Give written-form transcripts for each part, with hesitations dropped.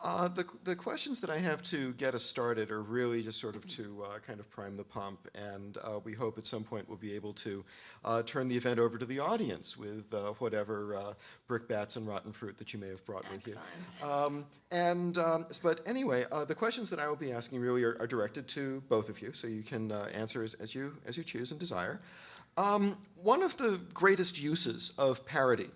The questions that I have to get us started are really just sort of to kind of prime the pump, and we hope at some point we'll be able to turn the event over to the audience with whatever brickbats and rotten fruit that you may have brought with you. But anyway, the questions that I will be asking really are directed to both of you, so you can answer as you choose and desire. One of the greatest uses of parody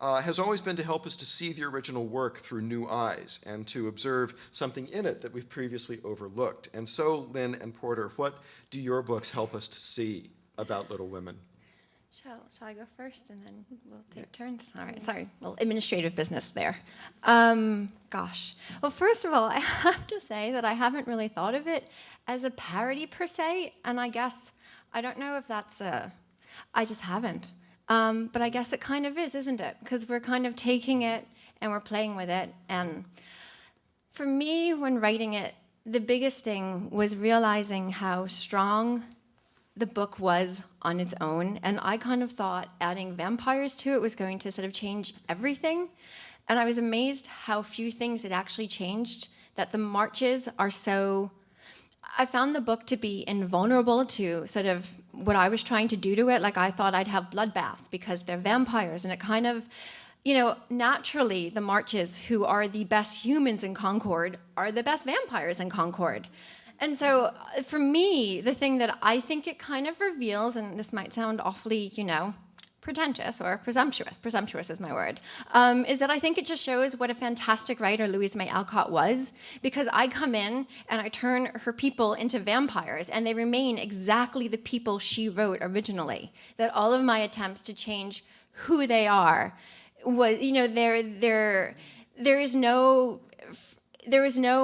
has always been to help us to see the original work through new eyes and to observe something in it that we've previously overlooked. And so, Lynn and Porter, what do your books help us to see about Little Women? Shall I go first, and then we'll take turns? All right, sorry, little administrative business there. Gosh. Well, first of all, I have to say that I haven't really thought of it as a parody per se, and I guess, I don't know if that's I just haven't. But I guess it kind of is, isn't it? Because we're kind of taking it and we're playing with it. And for me, when writing it, the biggest thing was realizing how strong the book was on its own. And I kind of thought adding vampires to it was going to sort of change everything. And I was amazed how few things had actually changed, that the marches are so... I found the book to be invulnerable to sort of what I was trying to do to it. Like, I thought I'd have bloodbaths because they're vampires, and it kind of, naturally the Marches, who are the best humans in Concord, are the best vampires in Concord. And so for me, the thing that I think it kind of reveals, and this might sound awfully, pretentious or presumptuous is my word, is that I think it just shows what a fantastic writer Louisa May Alcott was, because I come in and I turn her people into vampires and they remain exactly the people she wrote originally. That all of my attempts to change who they are was, there is no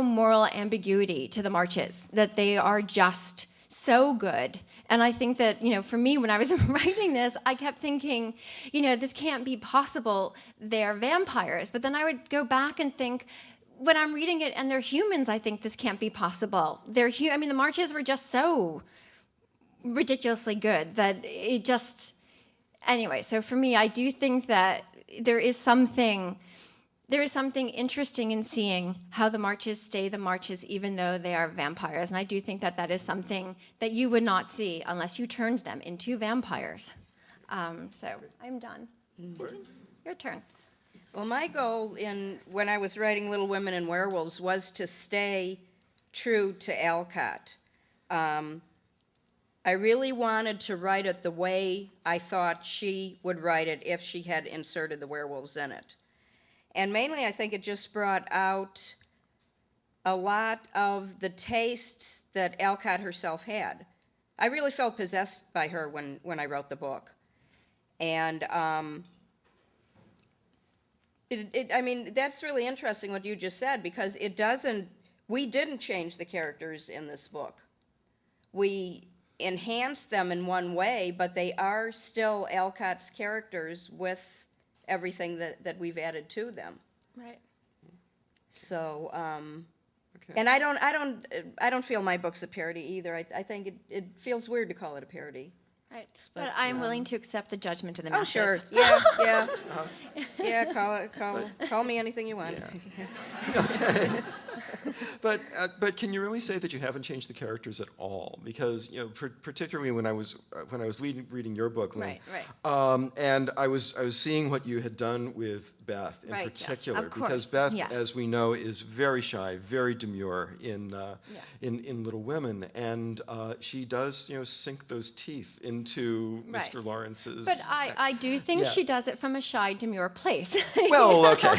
moral ambiguity to the Marches, that they are just so good. And I think that, for me, when I was writing this, I kept thinking, this can't be possible. They're vampires. But then I would go back and think, when I'm reading it and they're humans, I think this can't be possible. The Marches were just so ridiculously good that it just... Anyway, so for me, I do think that there is something interesting in seeing how the Marches stay the Marches even though they are vampires. And I do think that that is something that you would not see unless you turned them into vampires. So I'm done. Your turn. Well, my goal when I was writing Little Women and Werewolves was to stay true to Alcott. I really wanted to write it the way I thought she would write it if she had inserted the werewolves in it. And mainly, I think it just brought out a lot of the tastes that Alcott herself had. I really felt possessed by her when I wrote the book. And that's really interesting what you just said, because we didn't change the characters in this book. We enhanced them in one way, but they are still Alcott's characters with everything that we've added to them. Right. So, Okay. and I don't feel my book's a parody either. I think it feels weird to call it a parody. Right. But I'm willing to accept the judgment of the masses. Oh, sure. Yeah. Yeah, call me anything you want. Yeah. Okay. But can you really say that you haven't changed the characters at all? Because particularly when I was reading your book, Lynn, right. And I was seeing what you had done with Beth in particular, of course, because Beth, yes. as we know, is very shy, very demure in Little Women, and she does sink those teeth into Right. Mr. Lawrence's. But I do think she does it from a shy, demure place. Well, okay.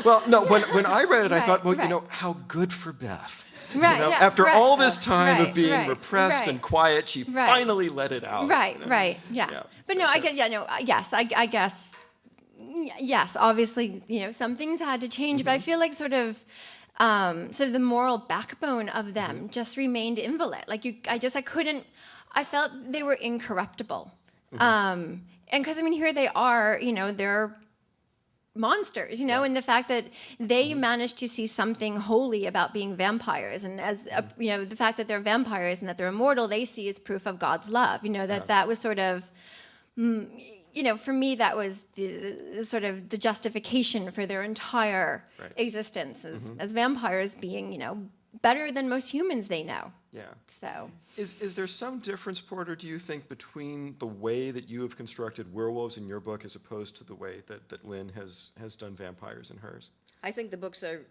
Well, no, when I read it, I thought, well, right. how good for Beth. Right, After all this time of being right, repressed and quiet, she finally let it out. Right, yeah. But no, I guess, yes, I guess, yes, obviously, some things had to change, but I feel like sort of the moral backbone of them just remained inviolate. Like I felt they were incorruptible. And because, here they are, they're monsters, and the fact that they managed to see something holy about being vampires, and as the fact that they're vampires and that they're immortal, they see as proof of God's love. That was sort of, for me, that was the sort of the justification for their entire Right. existence as vampires being, better than most humans they know. Yeah. So, Is there some difference, Porter, do you think, between the way that you have constructed werewolves in your book as opposed to the way that Lynn has done vampires in hers? I think the books are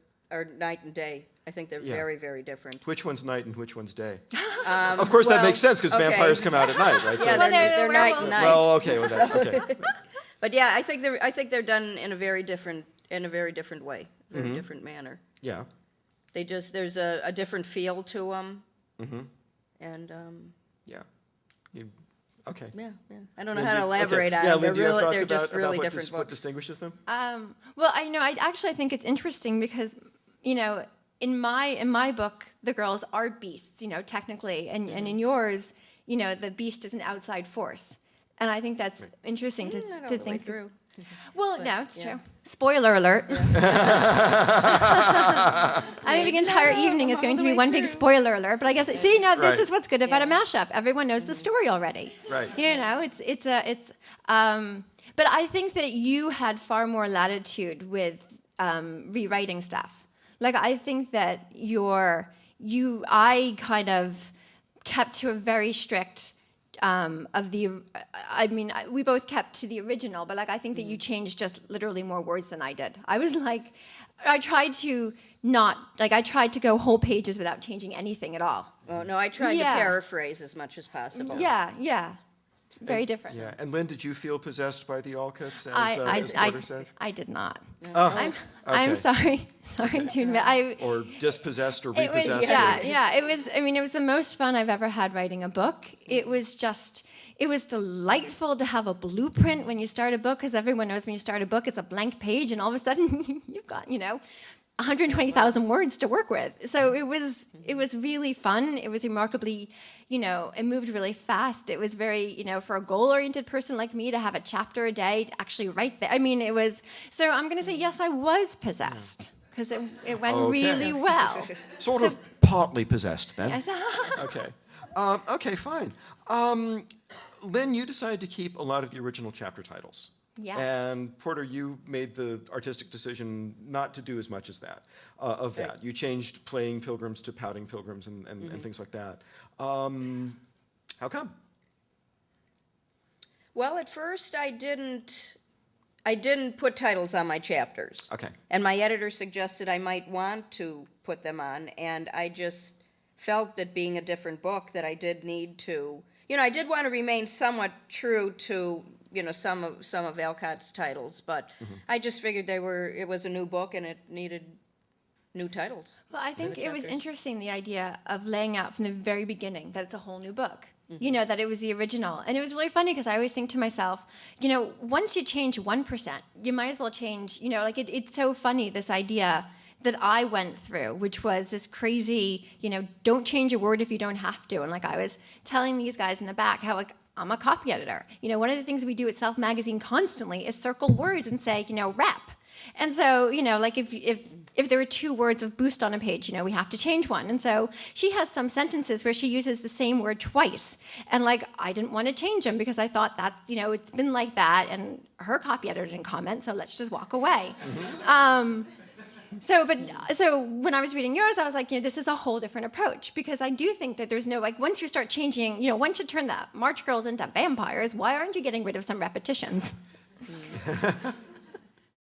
night and day. I think they're Yeah. very, very different. Which one's night and which one's day? Of course, that makes sense, because okay. vampires come out at night, right? Yeah, Well, they're night and werewolves. night. Well, okay, okay. But yeah, I think they're done in a very different way, very Mm-hmm. different manner. Yeah. There's a different feel to them. Mm-hmm. And Yeah. Okay. yeah. I don't know Lynn, how to do you- elaborate okay. on Yeah, them. Lynn, do you have thoughts They're just about really what different what books. distinguishes them? well, I think it's interesting because, in my book, the girls are beasts, technically, and in yours, the beast is an outside force. And I think that's interesting to Not all to the way think. through. Well, no, it's yeah. true. Spoiler alert. I think the entire evening is going to be one big spoiler alert. But I guess, see, now this Right. is what's good about a Yeah. mashup. Everyone knows the story already. Right. But I think that you had far more latitude with rewriting stuff. Like, I think that I kind of kept to a very strict we both kept to the original, but I think that you changed just literally more words than I did. I was I tried to go whole pages without changing anything at all. Oh, no, I tried to Yeah. paraphrase as much as possible. Yeah. Very different. Yeah. And Lynn, did you feel possessed by the Alcotts, as I Porter said? did not. Oh, I'm okay. sorry to admit. Or dispossessed or It was, repossessed? yeah. It was the most fun I've ever had writing a book. It was delightful to have a blueprint when you start a book, because everyone knows when you start a book, it's a blank page, and all of a sudden you've got, 120,000 words to work with. So it was really fun. It was remarkably, it moved really fast. It was very, for a goal-oriented person like me to have a chapter a day to actually write that. So I'm going to say, yes, I was possessed, because it went Okay. really well. Sort of partly possessed, then. Yes. Okay. Okay, fine. Lynn, you decided to keep a lot of the original chapter titles. Yes. And Porter, you made the artistic decision not to do as much as that, of that. Right. You changed playing pilgrims to pouting pilgrims and things like that. How come? Well, at first I didn't put titles on my chapters. Okay. And my editor suggested I might want to put them on, and I just felt that being a different book that I did need to, I did want to remain somewhat true to, some of Alcott's titles, but I just figured it was a new book and it needed new titles. Well, I think it was chapter. interesting, the idea of laying out from the very beginning that it's a whole new book. Mm-hmm. That it was the original. And it was really funny because I always think to myself, once you change 1%, you might as well change, it's so funny, this idea that I went through, which was this crazy, don't change a word if you don't have to. And I was telling these guys in the back how I'm a copy editor. One of the things we do at Self Magazine constantly is circle words and say, rep. And so, if there were 2 words of boost on a page, we have to change one. And so she has some sentences where she uses the same word twice. And I didn't want to change them because I thought that's, it's been like that. And her copy editor didn't comment, so let's just walk away. So when I was reading yours, I was like, this is a whole different approach, because I do think that there's no, once you start changing, once you turn the March Girls into vampires, why aren't you getting rid of some repetitions?